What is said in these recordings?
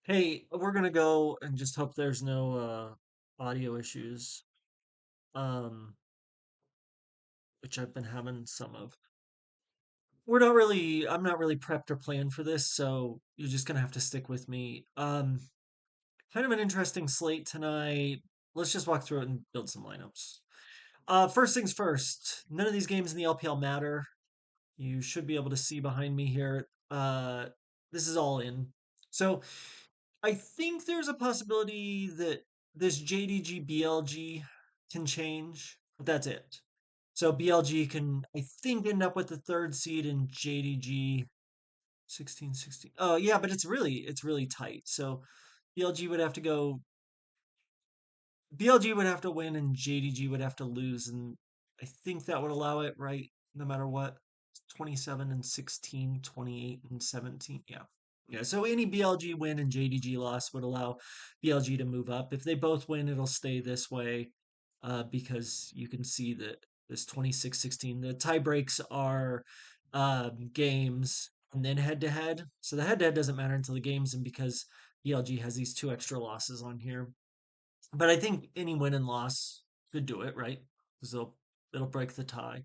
Hey, we're gonna go and just hope there's no audio issues, um, which I've been having some of. I'm not really prepped or planned for this, so you're just gonna have to stick with me. Kind of an interesting slate tonight. Let's just walk through it and build some lineups. First things first, none of these games in the LPL matter. You should be able to see behind me here. This is all in. So I think there's a possibility that this JDG BLG can change, but that's it. So BLG can, I think, end up with the third seed in JDG 16-16. Oh yeah, but it's really tight. So BLG would have to go. BLG would have to win, and JDG would have to lose, and I think that would allow it, right? No matter what, 27 and 16, 28 and 17. Yeah. Yeah, so any BLG win and JDG loss would allow BLG to move up. If they both win, it'll stay this way because you can see that this 26-16, the tie breaks are games and then head to head. So the head to head doesn't matter until the games, and because BLG has these two extra losses on here. But I think any win and loss could do it, right? Because it'll break the tie.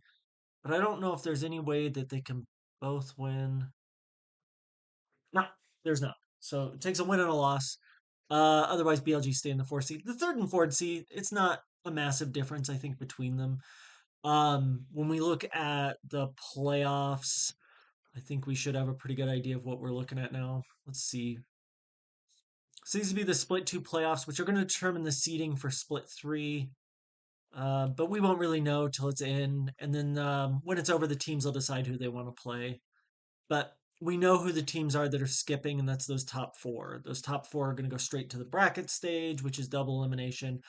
But I don't know if there's any way that they can both win. No, there's not. So it takes a win and a loss. Otherwise, BLG stay in the fourth seed. The third and fourth seed, it's not a massive difference, I think, between them. When we look at the playoffs, I think we should have a pretty good idea of what we're looking at now. Let's see. So these would be the split two playoffs, which are going to determine the seeding for split three. But we won't really know till it's in, and then when it's over, the teams will decide who they want to play. But we know who the teams are that are skipping, and that's those top four. Those top four are going to go straight to the bracket stage, which is double elimination.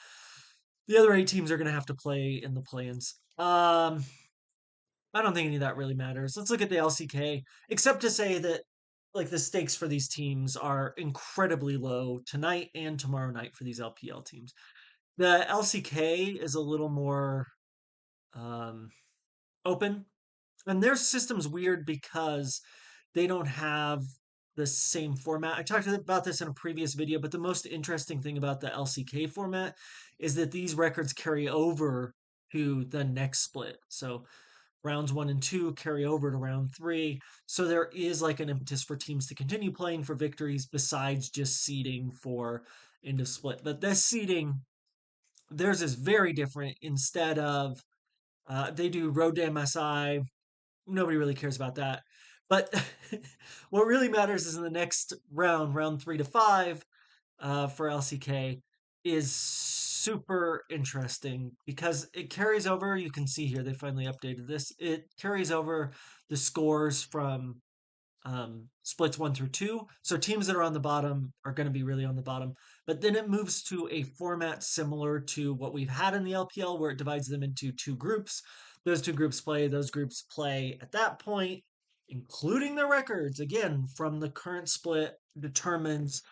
The other eight teams are going to have to play in the play-ins. I don't think any of that really matters. Let's look at the LCK, except to say that like the stakes for these teams are incredibly low tonight and tomorrow night for these LPL teams. The LCK is a little more um, open. And their system's weird because they don't have the same format. I talked about this in a previous video, but the most interesting thing about the LCK format is that these records carry over to the next split. So rounds one and two carry over to round three. So there is like an impetus for teams to continue playing for victories besides just seeding for end of split. But this seeding, theirs is very different. Instead of they do road to MSI, nobody really cares about that. But what really matters is in the next round, round 3 to 5 for LCK, is super interesting because it carries over. You can see here they finally updated this. It carries over the scores from splits one through two. So teams that are on the bottom are going to be really on the bottom. But then it moves to a format similar to what we've had in the LPL, where it divides them into two groups. Those two groups play, those groups play at that point, including their records. Again, from the current split, determines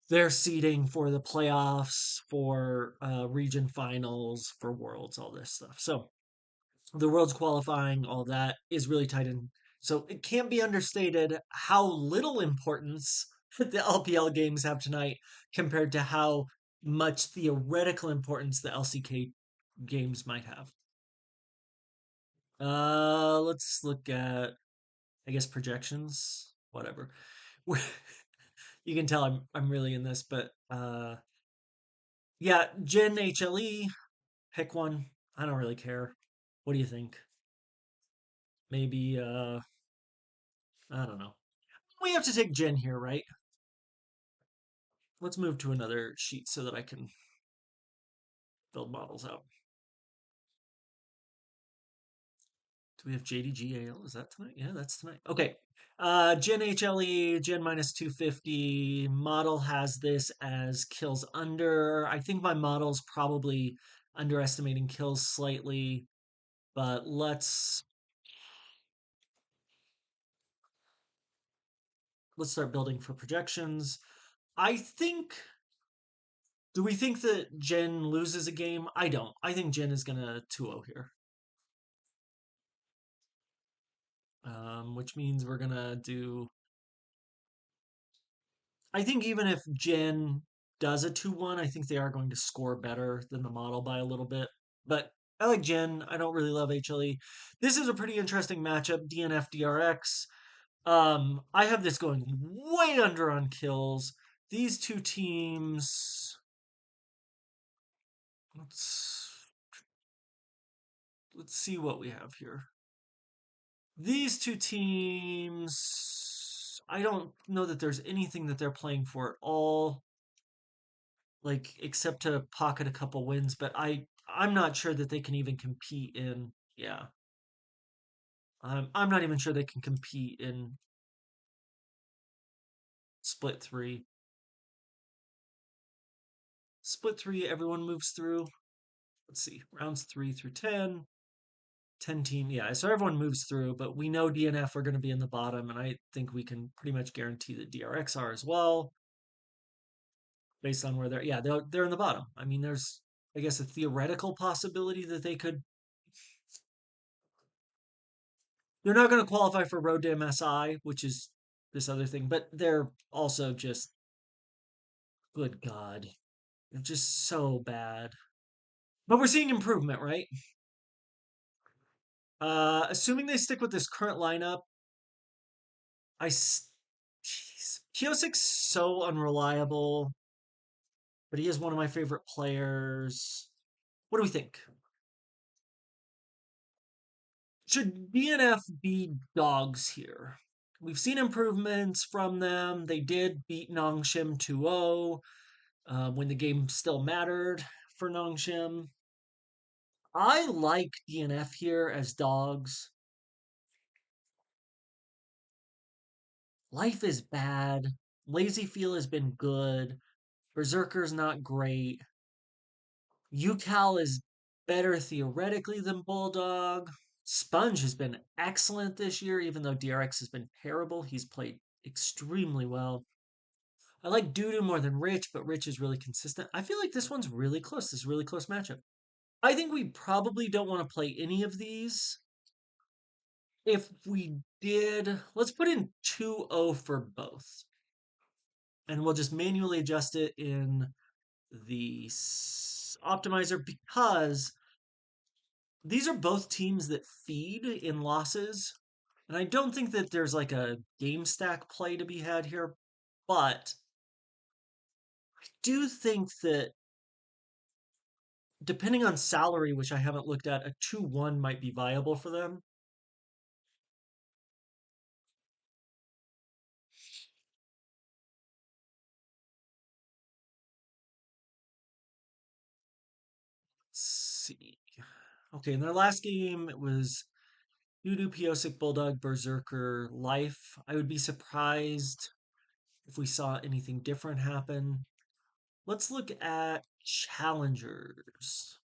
their seeding for the playoffs, for region finals, for worlds, all this stuff. So the world's qualifying, all that is really tight in. So it can't be understated how little importance the LPL games have tonight compared to how much theoretical importance the LCK games might have. Let's look at, I guess, projections. Whatever. You can tell I'm really in this, but yeah, Gen HLE, pick one. I don't really care. What do you think? Maybe I don't know. We have to take Gen here, right? Let's move to another sheet so that I can build models out. Do we have JDGAL? Is that tonight? Yeah, that's tonight. Okay. Gen HLE, Gen minus 250. Model has this as kills under. I think my model's probably underestimating kills slightly, but let's start building for projections. I think do we think that Jen loses a game? I don't. I think Jen is gonna 2-0 here. Which means we're gonna do I think even if Jen does a 2-1, I think they are going to score better than the model by a little bit. But I like Jen. I don't really love HLE. This is a pretty interesting matchup, DNF DRX. I have this going way under on kills. These two teams. Let's let's see what we have here. These two teams. I don't know that there's anything that they're playing for at all, like except to pocket a couple wins. But I'm not sure that they can even compete in. Yeah, I'm not even sure they can compete in split three. Split three, everyone moves through. Let's see, rounds 3 through 10. 10 team, yeah. So everyone moves through, but we know DNF are going to be in the bottom, and I think we can pretty much guarantee that DRX are as well, based on where they're. Yeah, they're in the bottom. I mean, there's, I guess, a theoretical possibility that they could. They're not going to qualify for Road to MSI, which is this other thing, but they're also just, good God, they're just so bad. But we're seeing improvement, right? Assuming they stick with this current lineup, jeez, Kiosik's so unreliable, but he is one of my favorite players. What do we think? Should DNF be dogs here? We've seen improvements from them. They did beat Nongshim 2-0 when the game still mattered for Nongshim. I like DNF here as dogs. Life is bad. Lazy Feel has been good. Berserker's not great. UCal is better theoretically than Bulldog. Sponge has been excellent this year, even though DRX has been terrible. He's played extremely well. I like Dudu more than Rich, but Rich is really consistent. I feel like this one's really close. This is a really close matchup. I think we probably don't want to play any of these. If we did, let's put in 2-0 for both. And we'll just manually adjust it in the optimizer because these are both teams that feed in losses. And I don't think that there's like a game stack play to be had here, but I do think that depending on salary, which I haven't looked at, a 2-1 might be viable for them. Let's see. Okay, in their last game, it was Voodoo, Piosic, Bulldog, Berserker, Life. I would be surprised if we saw anything different happen. Let's look at challengers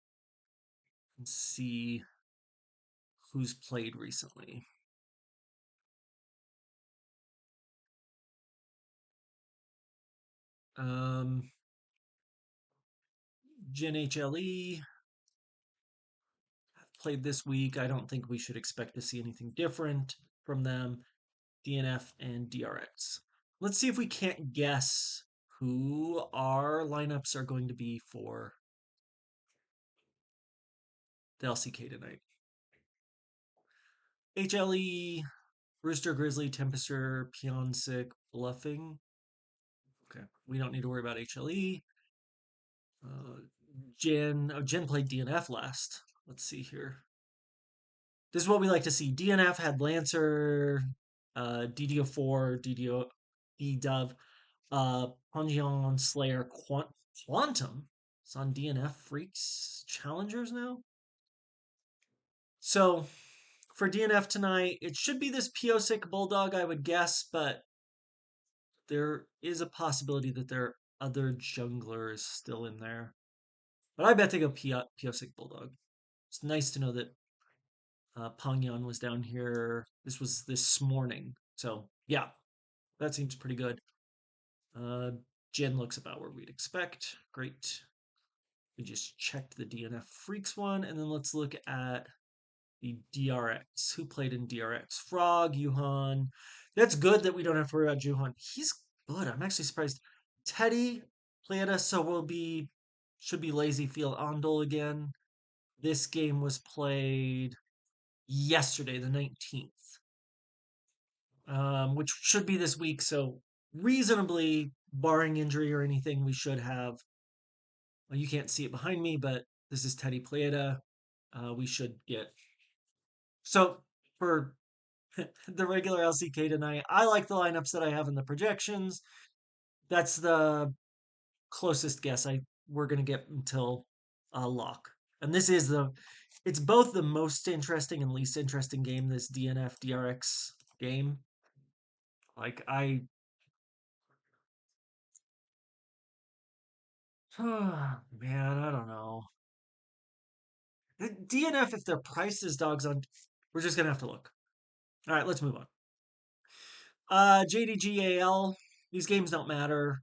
and see who's played recently. Um, Gen HLE played this week. I don't think we should expect to see anything different from them. DNF and DRX. Let's see if we can't guess who our lineups are going to be for the LCK tonight. HLE, Rooster, Grizzly, Tempester, Pionsic, Bluffing. Okay, we don't need to worry about HLE. Uh, Jen played DNF last. Let's see here. This is what we like to see. DNF had Lancer, DDO4, DDO, E-Dove, Pongion, Slayer, Quantum. It's on DNF Freaks Challengers now. So for DNF tonight, it should be this Piosic Bulldog, I would guess, but there is a possibility that there are other junglers still in there. But I bet they go Piosic Bulldog. It's nice to know that Pangyan was down here. This was this morning. So, yeah, that seems pretty good. Uh, Jin looks about where we'd expect. Great. We just checked the DNF Freaks one, and then let's look at the DRX. Who played in DRX? Frog, Yuhan. That's good that we don't have to worry about Juhan. But I'm actually surprised. Teddy played us, so should be Lazy Field Ondol again. This game was played yesterday, the 19th, which should be this week. So reasonably, barring injury or anything, we should have. Well, you can't see it behind me, but this is Teddy Plata. We should get so for the regular LCK tonight. I like the lineups that I have in the projections. That's the closest guess I we're gonna get until lock. And this is it's both the most interesting and least interesting game. This DNF DRX game. Like I, man, I don't know. The DNF, if their price is dogs on, we're just gonna have to look. All right, let's move on. JDGAL. These games don't matter.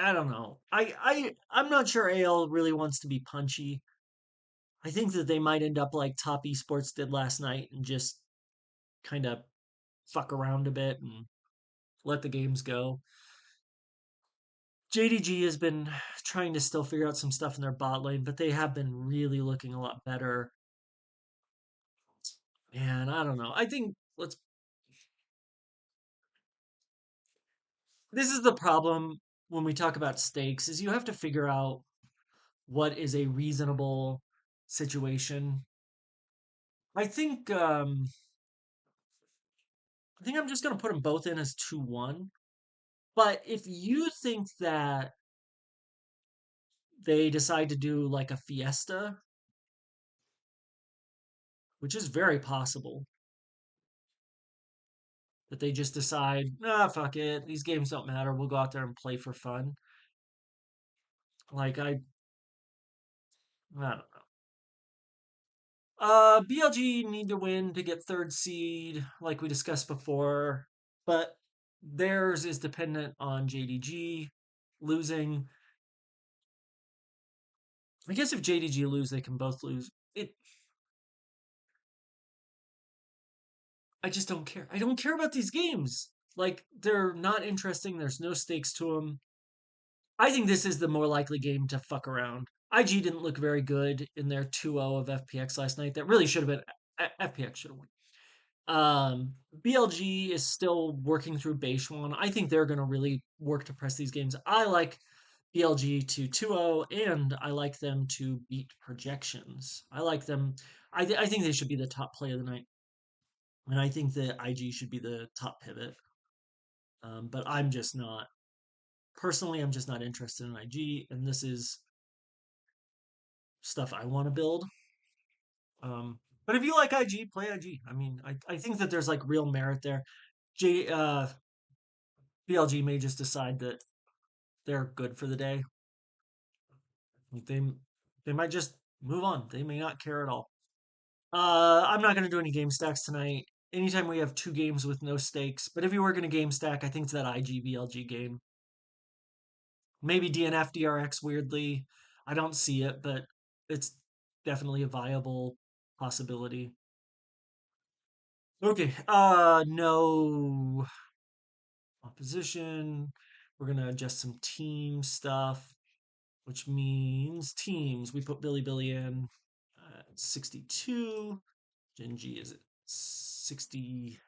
I don't know. I'm not sure AL really wants to be punchy. I think that they might end up like Top Esports did last night and just kind of fuck around a bit and let the games go. JDG has been trying to still figure out some stuff in their bot lane, but they have been really looking a lot better. And I don't know. I think let's. This is the problem when we talk about stakes: is you have to figure out what is a reasonable situation. I think I think I'm just gonna put them both in as 2-1. But if you think that they decide to do like a fiesta, which is very possible, that they just decide, ah, fuck it, these games don't matter. We'll go out there and play for fun. Like I don't know. BLG need to win to get third seed, like we discussed before, but theirs is dependent on JDG losing. I guess if JDG lose, they can both lose. I just don't care. I don't care about these games. Like they're not interesting. There's no stakes to them. I think this is the more likely game to fuck around. IG didn't look very good in their 2-0 of FPX last night. That really should have been FPX should have won. BLG is still working through Beishuan. I think they're going to really work to press these games. I like BLG to 2-0, and I like them to beat projections. I like them. I think they should be the top play of the night, and I think that IG should be the top pivot. But I'm just not personally. I'm just not interested in IG, and this is stuff I want to build. But if you like IG, play IG. I mean, I think that there's like real merit there. J BLG may just decide that they're good for the day. Like they might just move on. They may not care at all. I'm not gonna do any game stacks tonight. Anytime we have two games with no stakes, but if you were gonna game stack, I think it's that IG BLG game. Maybe DNF DRX weirdly. I don't see it, but it's definitely a viable possibility. Okay. No opposition. We're gonna adjust some team stuff, which means teams. We put Billy Billy in 62. Genji is at 60.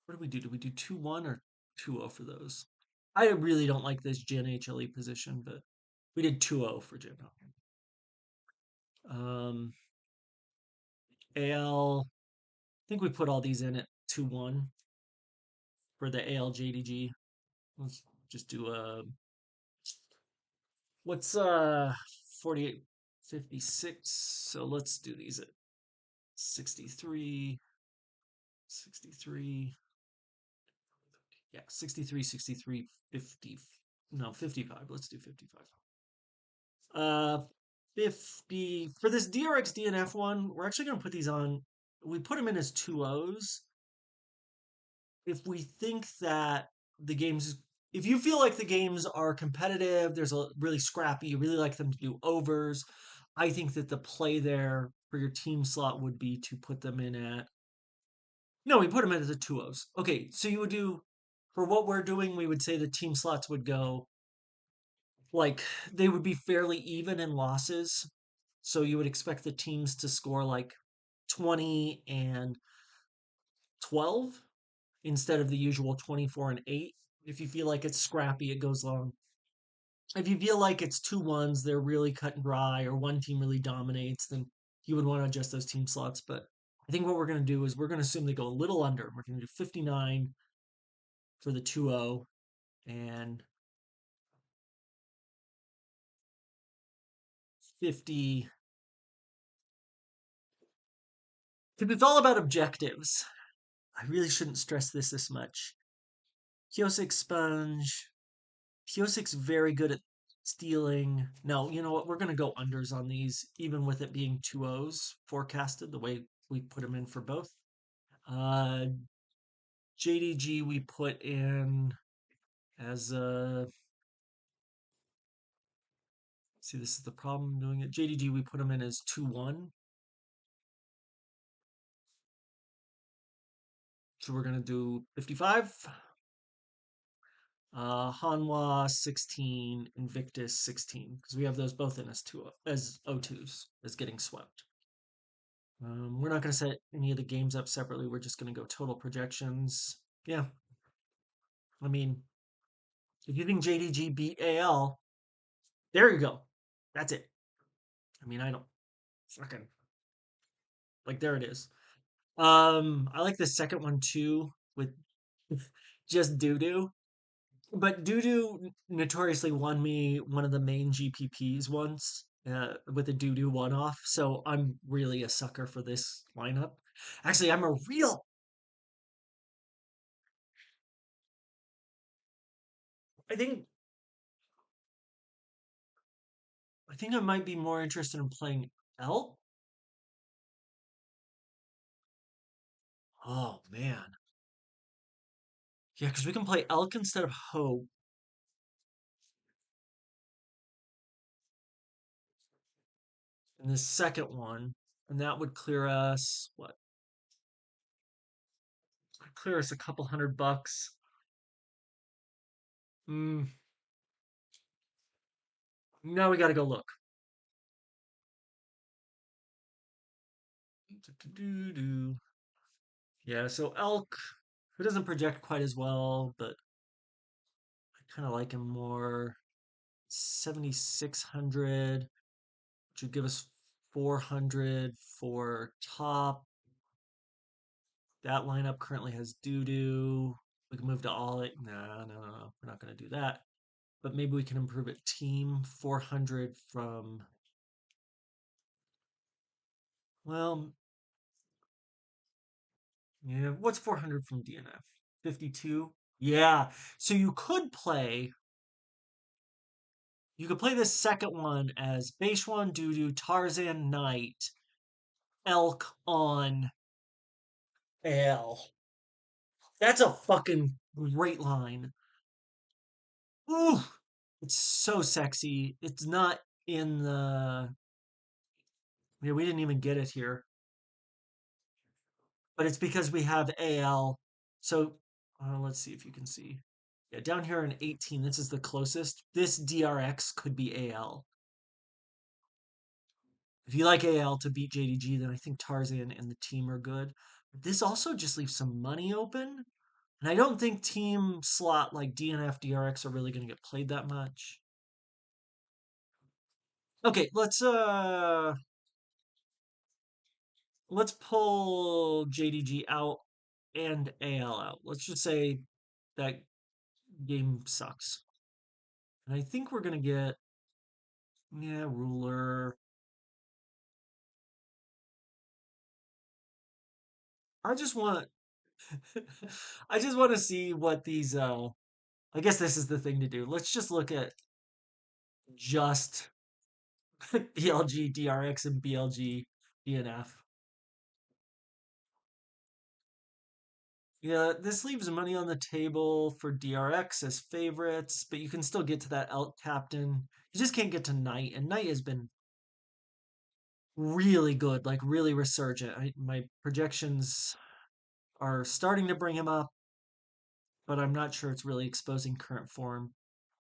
What do we do? Do we do 2-1 or 2-0 for those? I really don't like this Jin HLE position, but we did 2-0 for Jin. Um, AL, I think we put all these in at 2-1 for the AL JDG. Let's just do a what's 4856. So let's do these at 63, 63. Yeah, 63, 63, 50. No, 55. Let's do 55. Uh 50 for this DRX DNF one. We're actually going to put these on. We put them in as 2-0s. If we think that the games, if you feel like the games are competitive, there's a really scrappy, you really like them to do overs, I think that the play there for your team slot would be to put them in at No, we put them into the two O's. Okay, so you would do for what we're doing, we would say the team slots would go like they would be fairly even in losses. So you would expect the teams to score like 20 and 12 instead of the usual 24 and 8. If you feel like it's scrappy, it goes long. If you feel like it's two ones, they're really cut and dry, or one team really dominates, then you would want to adjust those team slots. But I think what we're going to do is we're going to assume they go a little under. We're going to do 59 for the 2-0 and 50. Because it's all about objectives. I really shouldn't stress this much. Kiosik Sponge. Kiosik's very good at stealing. No, you know what? We're going to go unders on these, even with it being two O's forecasted, the way we put them in for both. Uh, JDG we put in as a. See, this is the problem doing it. JDG we put them in as 2-1. So we're going to do 55. Hanwha 16, Invictus 16, because we have those both in as two as O2s as getting swept. We're not going to set any of the games up separately. We're just going to go total projections. Yeah, I mean, if you think JDG beat AL, there you go. That's it. I mean, I don't fucking like there it is. I like the second one too with just doo doo. But Doodoo notoriously won me one of the main GPPs once with a Doodoo one off, so I'm really a sucker for this lineup. Actually, I think I might be more interested in playing Elk. Oh man, yeah, because we can play Elk instead of Hope in the second one, and that would clear us what? Clear us a couple $100. Mm, now we got to go look. Yeah, so Elk, who doesn't project quite as well, but I kind of like him more. 7,600, which would give us 400 for top. That lineup currently has doo doo. We can move to all it. No. We're not going to do that. But maybe we can improve it. Team 400 from, well, yeah, what's 400 from DNF? 52? Yeah. So you could play this second one as Beishuan Dudu, Tarzan Knight, Elk on L. That's a fucking great line. Ooh, it's so sexy. It's not in the. Yeah, we didn't even get it here, but it's because we have AL. So let's see if you can see. Yeah, down here in 18, this is the closest. This DRX could be AL. If you like AL to beat JDG, then I think Tarzan and the team are good. But this also just leaves some money open. And I don't think team slot like DNF, DRX are really going to get played that much. Okay, let's pull JDG out and AL out. Let's just say that game sucks. And I think we're going to get yeah, ruler. I just want I just want to see what these I guess this is the thing to do. Let's just look at just BLG DRX and BLG DNF. Yeah, this leaves money on the table for DRX as favorites, but you can still get to that Elk Captain. You just can't get to Knight, and Knight has been really good, like really resurgent. My projections, are starting to bring him up, but I'm not sure it's really exposing current form.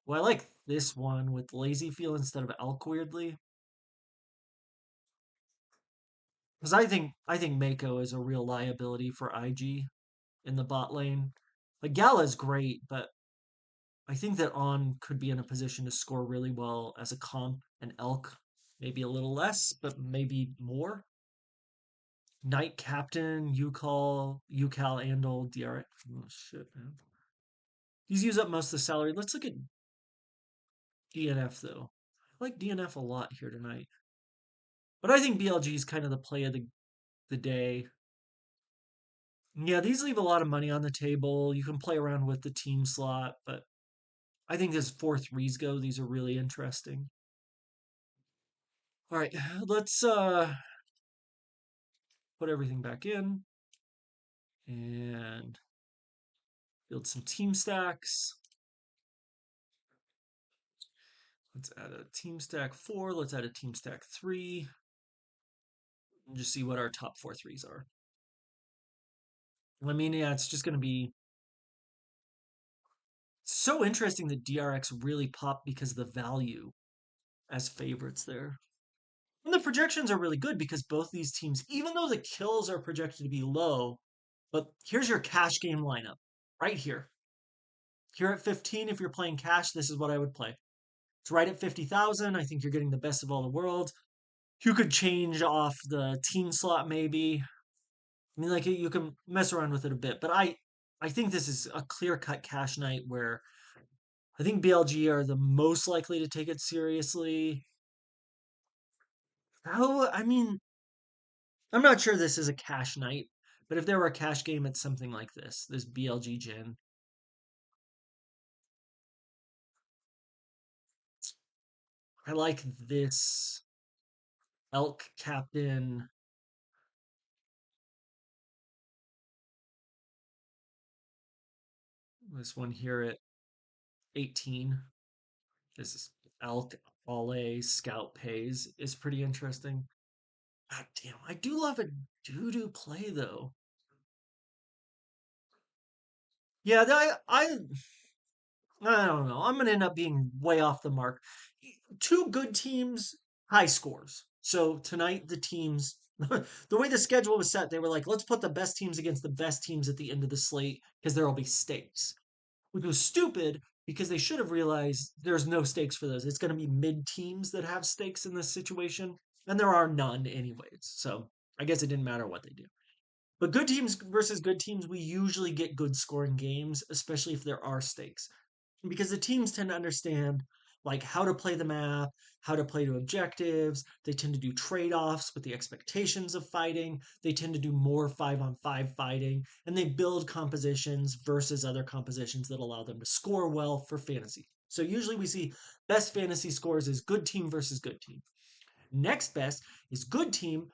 Well, I like this one with Lazy Feel instead of Elk, weirdly. Because I think Mako is a real liability for IG in the bot lane. Like Gala is great, but I think that On could be in a position to score really well as a comp, and Elk maybe a little less, but maybe more. Knight Captain, UCal, Andal, DRX. Oh shit, man. He's used up most of the salary. Let's look at DNF though. I like DNF a lot here tonight. But I think BLG is kind of the play of the day. Yeah, these leave a lot of money on the table. You can play around with the team slot, but I think as 4-3s go, these are really interesting. All right, let's put everything back in and build some team stacks. Let's add a team stack 4. Let's add a team stack 3. And just see what our top 4-3s are. I mean, yeah, it's just going to be so interesting that DRX really popped because of the value as favorites there. And the projections are really good because both these teams, even though the kills are projected to be low, but here's your cash game lineup right here. Here at 15, if you're playing cash, this is what I would play. It's right at 50,000. I think you're getting the best of all the worlds. You could change off the team slot maybe. I mean, like you can mess around with it a bit, but I think this is a clear cut cash night where I think BLG are the most likely to take it seriously. Oh, I mean, I'm not sure this is a cash night, but if there were a cash game, it's something like this BLG Gin. I like this Elk Captain. This one here at 18. This is Elk Ole Scout Pays is pretty interesting. God damn, I do love a doo-doo play though. Yeah, I don't know. I'm gonna end up being way off the mark. Two good teams, high scores. So tonight the teams the way the schedule was set, they were like, let's put the best teams against the best teams at the end of the slate because there will be stakes. Which was stupid because they should have realized there's no stakes for those. It's gonna be mid teams that have stakes in this situation, and there are none anyways. So I guess it didn't matter what they do. But good teams versus good teams, we usually get good scoring games, especially if there are stakes. Because the teams tend to understand like how to play the map, how to play to objectives. They tend to do trade-offs with the expectations of fighting. They tend to do more 5-on-5 fighting, and they build compositions versus other compositions that allow them to score well for fantasy. So usually we see best fantasy scores is good team versus good team. Next best is good team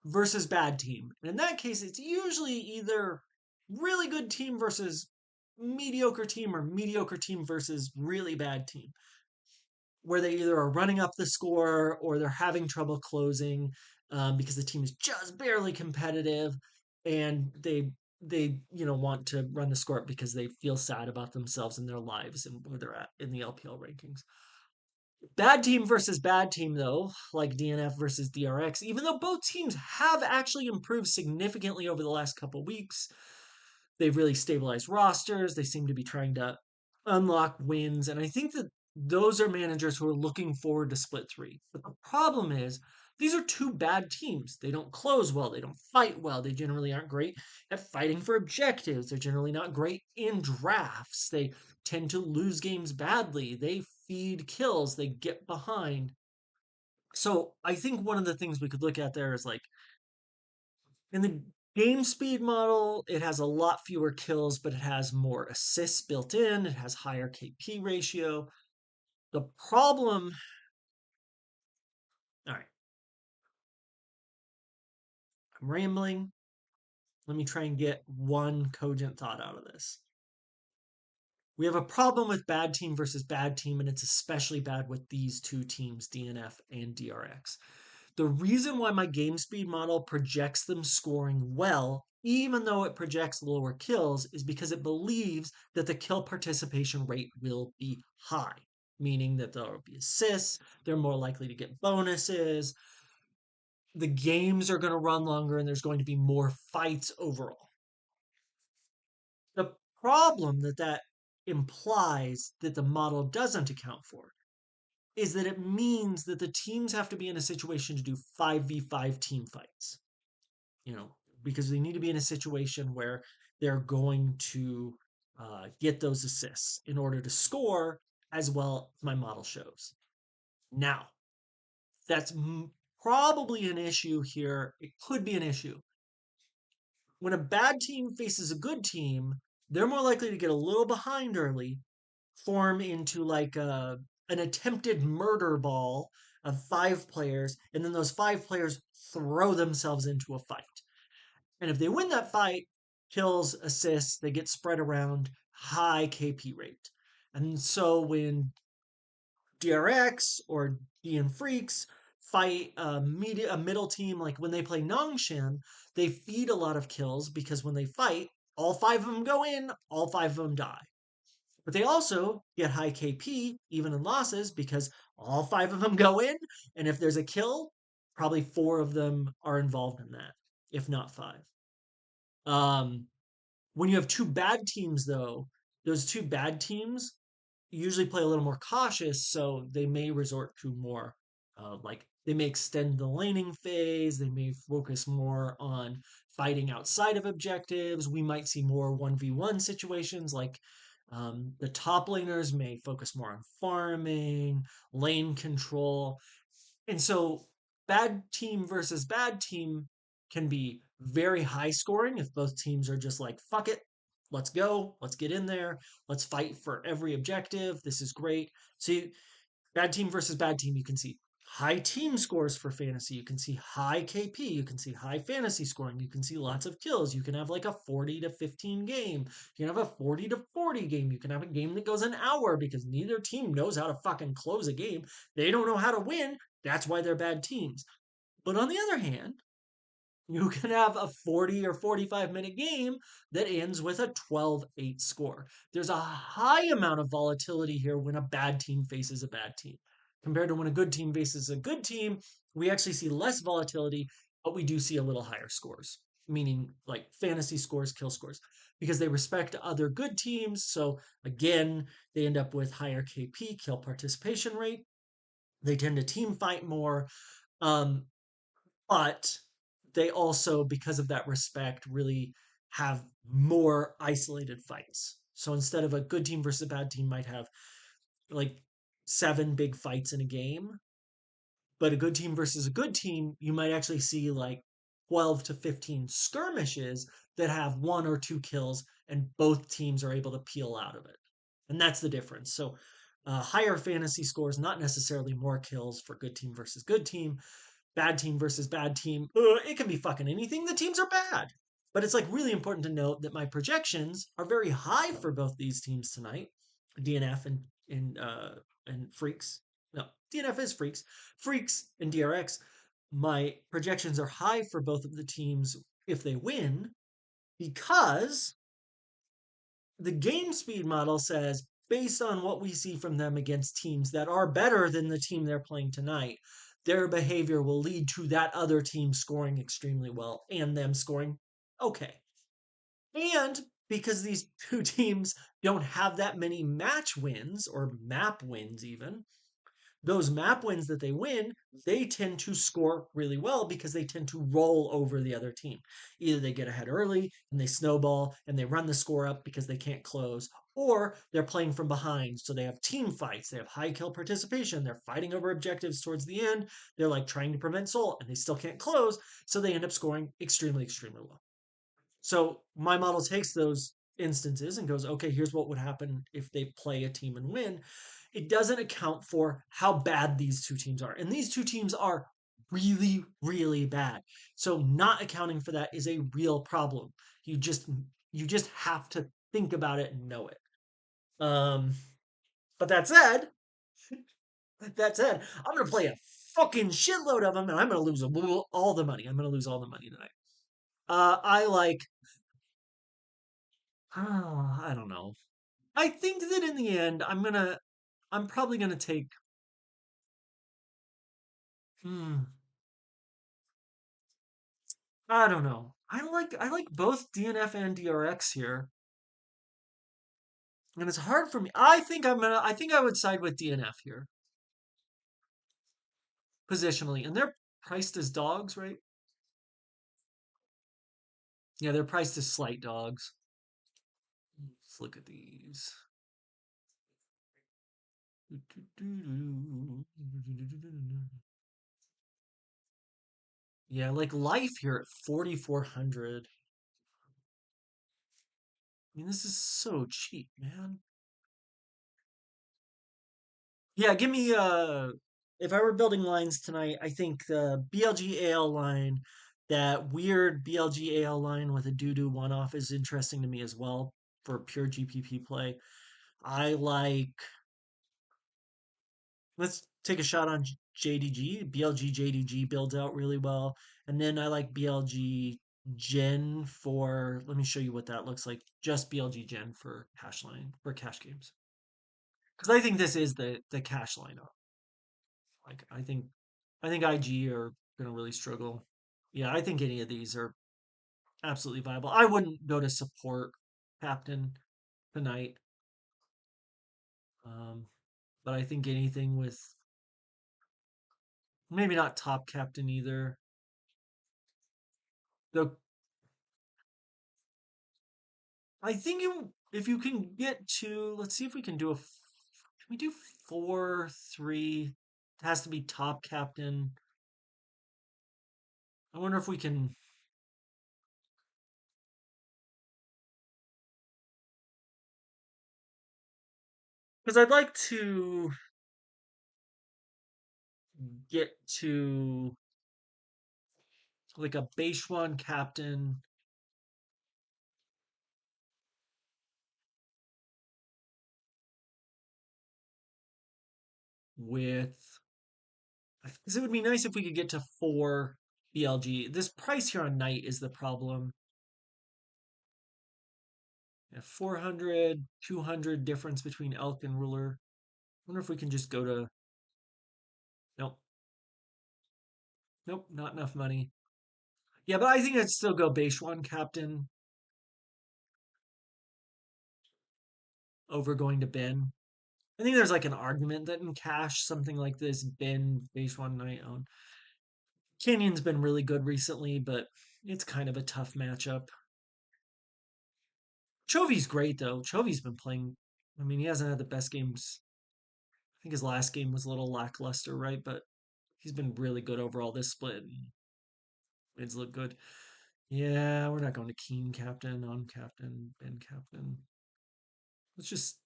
versus bad team. And in that case, it's usually either really good team versus mediocre team or mediocre team versus really bad team, where they either are running up the score or they're having trouble closing because the team is just barely competitive and they want to run the score up because they feel sad about themselves and their lives and where they're at in the LPL rankings. Bad team versus bad team, though, like DNF versus DRX, even though both teams have actually improved significantly over the last couple weeks, they've really stabilized rosters. They seem to be trying to unlock wins. And I think that those are managers who are looking forward to split three. But the problem is, these are two bad teams. They don't close well. They don't fight well. They generally aren't great at fighting for objectives. They're generally not great in drafts. They tend to lose games badly. They feed kills. They get behind. So I think one of the things we could look at there is like in the game speed model, it has a lot fewer kills, but it has more assists built in. It has higher KP ratio. The problem, all right, I'm rambling. Let me try and get one cogent thought out of this. We have a problem with bad team versus bad team, and it's especially bad with these two teams, DNF and DRX. The reason why my game speed model projects them scoring well even though it projects lower kills, is because it believes that the kill participation rate will be high, meaning that there will be assists, they're more likely to get bonuses, the games are going to run longer, and there's going to be more fights overall. The problem that that implies that the model doesn't account for is that it means that the teams have to be in a situation to do 5v5 team fights, you know, because they need to be in a situation where they're going to get those assists in order to score as well as my model shows. Now, that's probably an issue here. It could be an issue. When a bad team faces a good team, they're more likely to get a little behind early, form into like an attempted murder ball of five players, and then those five players throw themselves into a fight. And if they win that fight, kills, assists, they get spread around, high KP rate. And so when DRX or DN Freaks fight a middle team, like when they play Nongshan, they feed a lot of kills because when they fight, all five of them go in, all five of them die. But they also get high KP, even in losses, because all five of them go in. And if there's a kill, probably four of them are involved in that, if not five. Um, when you have two bad teams, though, those two bad teams usually play a little more cautious, so they may resort to more, like they may extend the laning phase, they may focus more on fighting outside of objectives. We might see more 1v1 situations, like the top laners may focus more on farming, lane control, and so bad team versus bad team can be very high scoring if both teams are just like, fuck it, let's go, let's get in there, let's fight for every objective. This is great. So, bad team versus bad team, you can see high team scores for fantasy. You can see high KP. You can see high fantasy scoring. You can see lots of kills. You can have like a 40 to 15 game. You can have a 40 to 40 game. You can have a game that goes an hour because neither team knows how to fucking close a game. They don't know how to win. That's why they're bad teams. But on the other hand, you can have a 40 or 45-minute game that ends with a 12-8 score. There's a high amount of volatility here when a bad team faces a bad team. Compared to when a good team faces a good team, we actually see less volatility, but we do see a little higher scores, meaning like fantasy scores, kill scores, because they respect other good teams. So again, they end up with higher KP, kill participation rate. They tend to team fight more. Um, but they also, because of that respect, really have more isolated fights. So instead of a good team versus a bad team might have like seven big fights in a game, but a good team versus a good team, you might actually see like 12 to 15 skirmishes that have one or two kills, and both teams are able to peel out of it. And that's the difference. So higher fantasy scores, not necessarily more kills for good team versus good team, bad team versus bad team. It can be fucking anything. The teams are bad. But it's like really important to note that my projections are very high for both these teams tonight, DNF and Freaks. No, DNF is Freaks. Freaks and DRX. My projections are high for both of the teams if they win because the game speed model says, based on what we see from them against teams that are better than the team they're playing tonight, their behavior will lead to that other team scoring extremely well and them scoring okay. And because these two teams don't have that many match wins or map wins, even, those map wins that they win, they tend to score really well because they tend to roll over the other team. Either they get ahead early and they snowball and they run the score up because they can't close, or they're playing from behind. So they have team fights, they have high kill participation, they're fighting over objectives towards the end. They're like trying to prevent soul and they still can't close. So they end up scoring extremely, extremely well. So my model takes those instances and goes, okay, here's what would happen if they play a team and win. It doesn't account for how bad these two teams are. And these two teams are really, really bad. So not accounting for that is a real problem. You just you just have to think about it and know it. Um, but that said, I'm gonna play a fucking shitload of them, and I'm gonna lose all the money. I'm gonna lose all the money tonight. I like I don't know. I think that in the end, I'm probably gonna take. Hmm, I don't know. I like both DNF and DRX here, and it's hard for me. I think I would side with DNF here positionally, and they're priced as dogs, right? Yeah, they're priced as slight dogs. Let's look at these. Yeah, like life here at 4,400. I mean, this is so cheap, man. Yeah, give me if I were building lines tonight, I think the BLG AL line, that weird BLG AL line with a doo-doo one-off is interesting to me as well for pure GPP play. I like let's take a shot on JDG. BLG JDG builds out really well. And then I like BLG Gen for, let me show you what that looks like. Just BLG Gen for cash line, for cash games. Because I think this is the cash lineup. Like I think IG are gonna really struggle. Yeah, I think any of these are absolutely viable. I wouldn't go to support captain tonight. Um, but I think anything with maybe not top captain either. Though I think if you can get to, let's see if we can do can we do 4-3? It has to be top captain. I wonder if we can, because I'd like to get to like a base one captain with, because it would be nice if we could get to four BLG. This price here on night is the problem. Yeah, 400, 200 difference between elk and ruler. I wonder if we can just go to, nope, nope, not enough money. Yeah, but I think I'd still go base one captain over going to Ben. I think there's like an argument that in cash, something like this, Ben base one night own. Canyon's been really good recently, but it's kind of a tough matchup. Chovy's great though. Chovy's been playing. I mean, he hasn't had the best games. I think his last game was a little lackluster, right? But he's been really good overall this split. And it's looked good. Yeah, we're not going to Keen captain, on captain, Ben captain. Let's just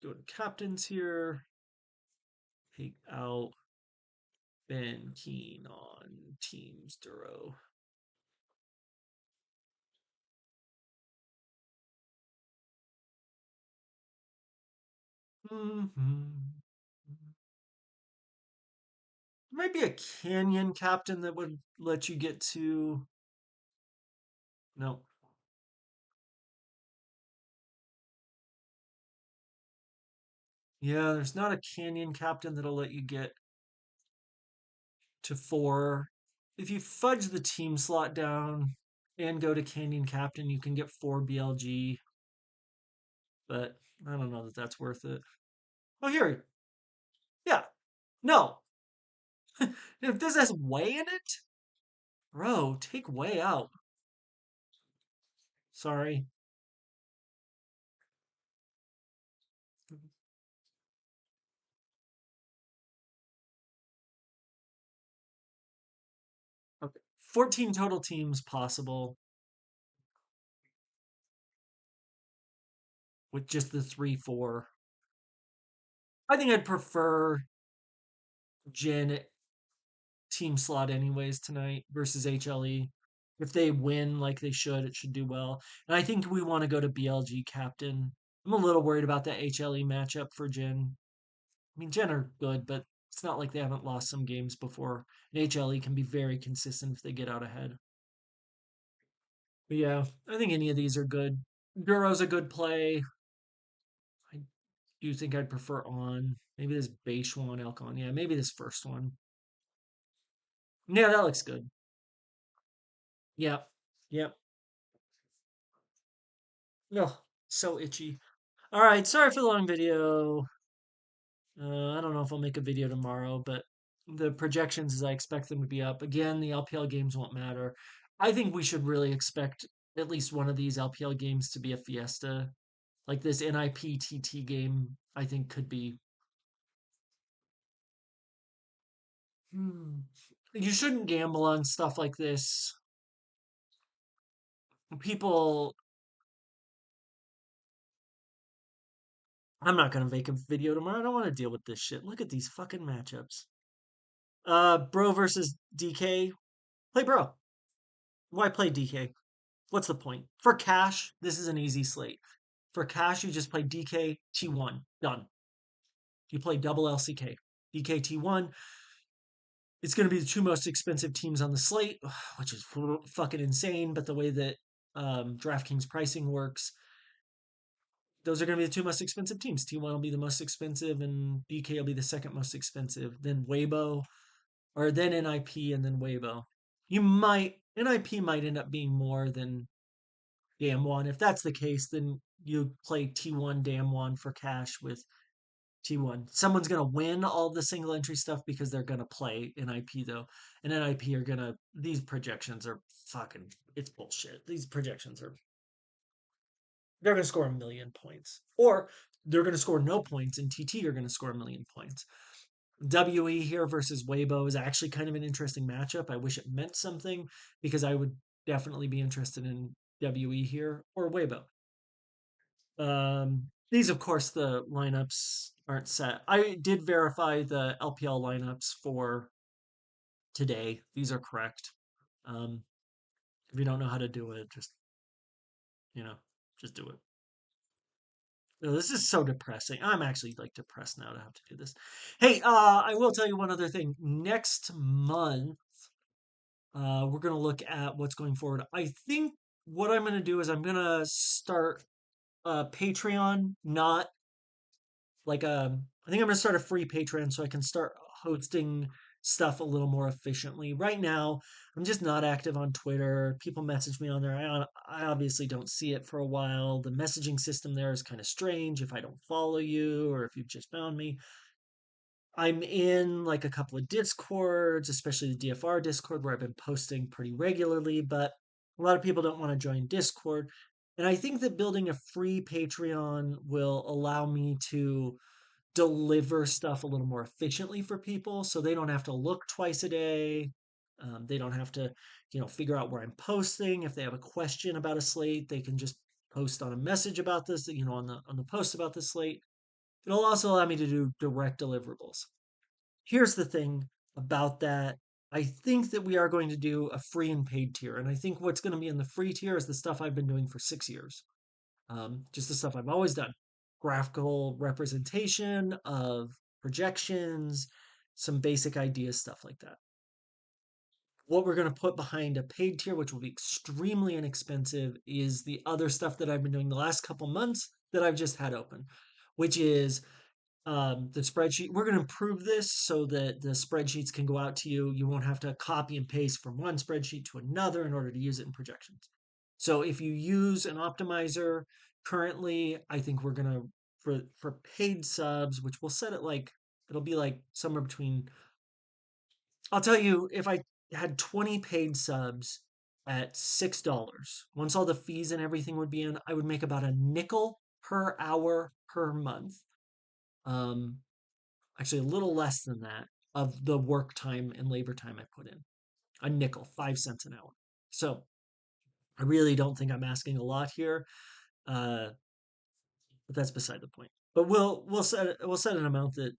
go to captains here. Take out Ben Keen on Teams Duro. Hmm. Might be a Canyon captain that would let you get to. No. Yeah, there's not a Canyon captain that'll let you get to four. If you fudge the team slot down and go to Canyon captain, you can get four BLG, but I don't know that that's worth it. Oh, here. Yeah. No. If this has way in it, bro, take way out. Sorry. Okay. 14 total teams possible with just the 3-4. I think I'd prefer Jin team slot anyways tonight versus HLE. If they win like they should, it should do well. And I think we want to go to BLG captain. I'm a little worried about that HLE matchup for Jin. I mean, Jin are good, but it's not like they haven't lost some games before. And HLE can be very consistent if they get out ahead. But yeah, I think any of these are good. Duro's a good play. I do think I'd prefer on. Maybe this Beishuan Elkon. Yeah, maybe this first one. Yeah, that looks good. Yep. Yep. Oh, so itchy. All right, sorry for the long video. I don't know if I'll make a video tomorrow, but the projections is I expect them to be up. Again, the LPL games won't matter. I think we should really expect at least one of these LPL games to be a fiesta. Like this NIPTT game, I think could be. Hmm. You shouldn't gamble on stuff like this. People, I'm not gonna make a video tomorrow. I don't want to deal with this shit. Look at these fucking matchups. Bro versus DK. Play Bro. Why play DK? What's the point? For cash, this is an easy slate. For cash, you just play DK T1. Done. You play double LCK. DK T1. It's going to be the two most expensive teams on the slate, which is fucking insane. But the way that DraftKings pricing works, those are going to be the two most expensive teams. T1 will be the most expensive, and DK will be the second most expensive. Then Weibo, or then NIP, and then Weibo. NIP might end up being more than Damwon. If that's the case, then you play T1 Damwon for cash with T1. Someone's gonna win all the single entry stuff because they're gonna play NIP though. And NIP are gonna these projections are fucking it's bullshit. These projections are they're gonna score 1,000,000 points. Or they're gonna score no points and TT are gonna score 1,000,000 points. WE here versus Weibo is actually kind of an interesting matchup. I wish it meant something because I would definitely be interested in WE here or Weibo. These, of course, the lineups aren't set. I did verify the LPL lineups for today. These are correct. Um, if you don't know how to do it, you know, just do it. No, this is so depressing. I'm actually like depressed now to have to do this. Hey, I will tell you one other thing. Next month, we're gonna look at what's going forward. I think what I'm gonna do is I'm gonna start Patreon, not like I think I'm gonna start a free Patreon so I can start hosting stuff a little more efficiently. Right now, I'm just not active on Twitter. People message me on there. I obviously don't see it for a while. The messaging system there is kind of strange if I don't follow you or if you've just found me. I'm in like a couple of Discords, especially the DFR Discord where I've been posting pretty regularly, but a lot of people don't want to join Discord. And I think that building a free Patreon will allow me to deliver stuff a little more efficiently for people so they don't have to look twice a day. They don't have to, figure out where I'm posting. If they have a question about a slate, they can just post on a message about this, on the post about the slate. It'll also allow me to do direct deliverables. Here's the thing about that. I think that we are going to do a free and paid tier. And I think what's going to be in the free tier is the stuff I've been doing for 6 years. Just the stuff I've always done. Graphical representation of projections, some basic ideas, stuff like that. What we're going to put behind a paid tier, which will be extremely inexpensive, is the other stuff that I've been doing the last couple months that I've just had open, which is the spreadsheet. We're going to improve this so that the spreadsheets can go out to you. You won't have to copy and paste from one spreadsheet to another in order to use it in projections. So if you use an optimizer currently, I think we're going to for paid subs, which we'll set it like it'll be like somewhere between I'll tell you if I had 20 paid subs at $6, once all the fees and everything would be in, I would make about a nickel per hour per month. Um, Actually a little less than that of the work time and labor time I put in. A nickel, 5 cents an hour. So I really don't think I'm asking a lot here, uh, but that's beside the point. But we'll set an amount that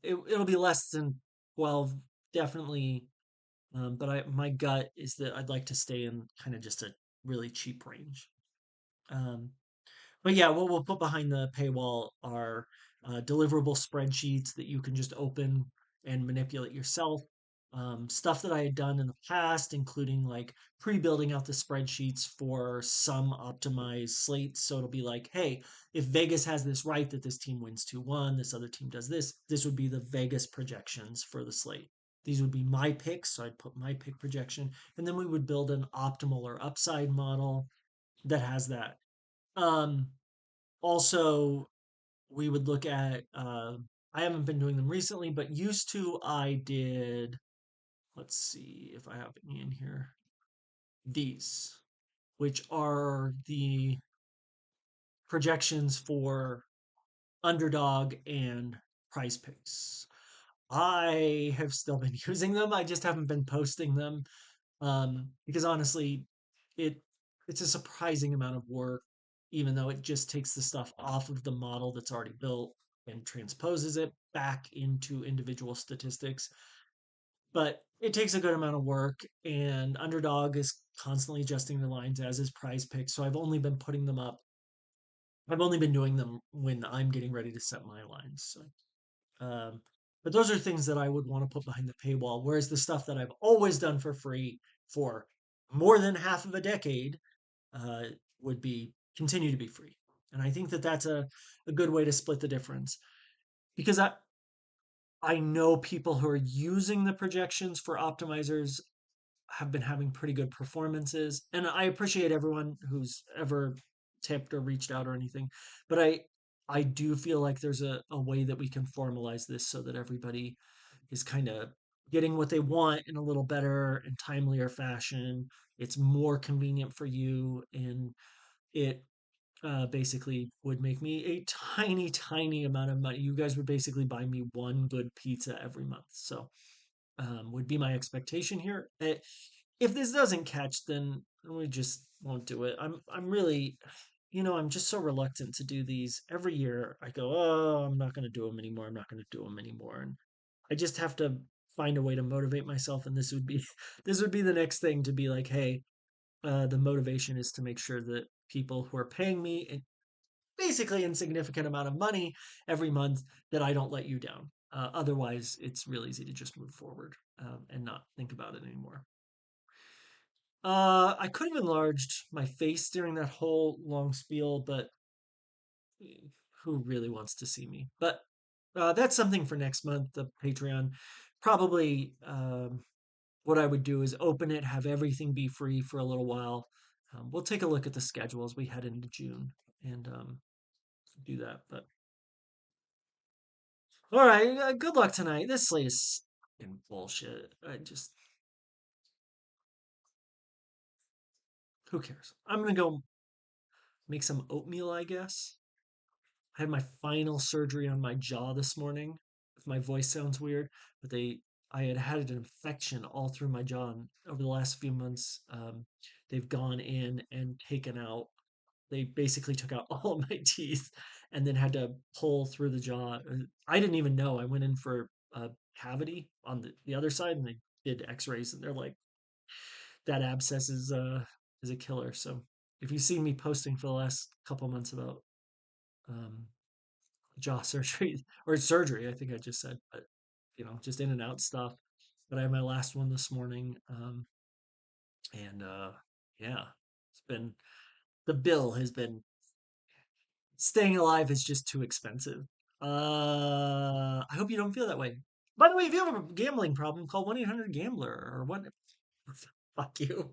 it'll be less than 12, definitely. But my gut is that I'd like to stay in kind of just a really cheap range. Um, but yeah, what we'll put behind the paywall are deliverable spreadsheets that you can just open and manipulate yourself. stuff that I had done in the past, including like pre-building out the spreadsheets for some optimized slates. So it'll be like, hey, if Vegas has this right that this team wins 2-1, this other team does this, this would be the Vegas projections for the slate. These would be my picks. So I'd put my pick projection, and then we would build an optimal or upside model that has that. Um, Also, we would look at, I haven't been doing them recently, but used to I did, let's see if I have any in here, these, which are the projections for underdog and prize picks. I have still been using them. I just haven't been posting them, because honestly, it it's a surprising amount of work, even though it just takes the stuff off of the model that's already built and transposes it back into individual statistics. But it takes a good amount of work, and Underdog is constantly adjusting the lines, as is Prize Picks. So I've only been doing them when I'm getting ready to set my lines. So, but those are things that I would want to put behind the paywall. Whereas the stuff that I've always done for free for more than half of a decade, uh, would be continue to be free. And I think that that's a good way to split the difference, because I know people who are using the projections for optimizers have been having pretty good performances. And I appreciate everyone who's ever tipped or reached out or anything. But I do feel like there's a way that we can formalize this so that everybody is kind of getting what they want in a little better and timelier fashion. It's more convenient for you, and it basically would make me a tiny, tiny amount of money. You guys would basically buy me one good pizza every month. So, would be my expectation here. If this doesn't catch, then we just won't do it. I'm really, I'm just so reluctant to do these. Every year I go, oh, I'm not going to do them anymore. I'm not going to do them anymore. And I just have to find a way to motivate myself. And this would be, this would be the next thing to be like, hey, the motivation is to make sure that people who are paying me a basically insignificant amount of money every month, that I don't let you down. Otherwise, it's real easy to just move forward, and not think about it anymore. I could have enlarged my face during that whole long spiel, but who really wants to see me? But that's something for next month, the Patreon. Probably, what I would do is open it, have everything be free for a little while. We'll take a look at the schedule as we head into June, and do that. But all right, good luck tonight. This slate is fucking bullshit. Who cares? I'm gonna go make some oatmeal, I guess. I had my final surgery on my jaw this morning. If my voice sounds weird, but I had had an infection all through my jaw, and over the last few months, they've gone in and taken out. They basically took out all of my teeth, and then had to pull through the jaw. I didn't even know. I went in for a cavity on the other side, and they did X-rays, and they're like, that abscess is a killer. So if you've seen me posting for the last couple months about, um, jaw surgery or surgery, I think I just said, but just in and out stuff. But I had my last one this morning, and yeah, it's been the bill has been staying alive is just too expensive. I hope you don't feel that way. By the way, if you have a gambling problem, call 1-800-GAMBLER or what? Fuck you.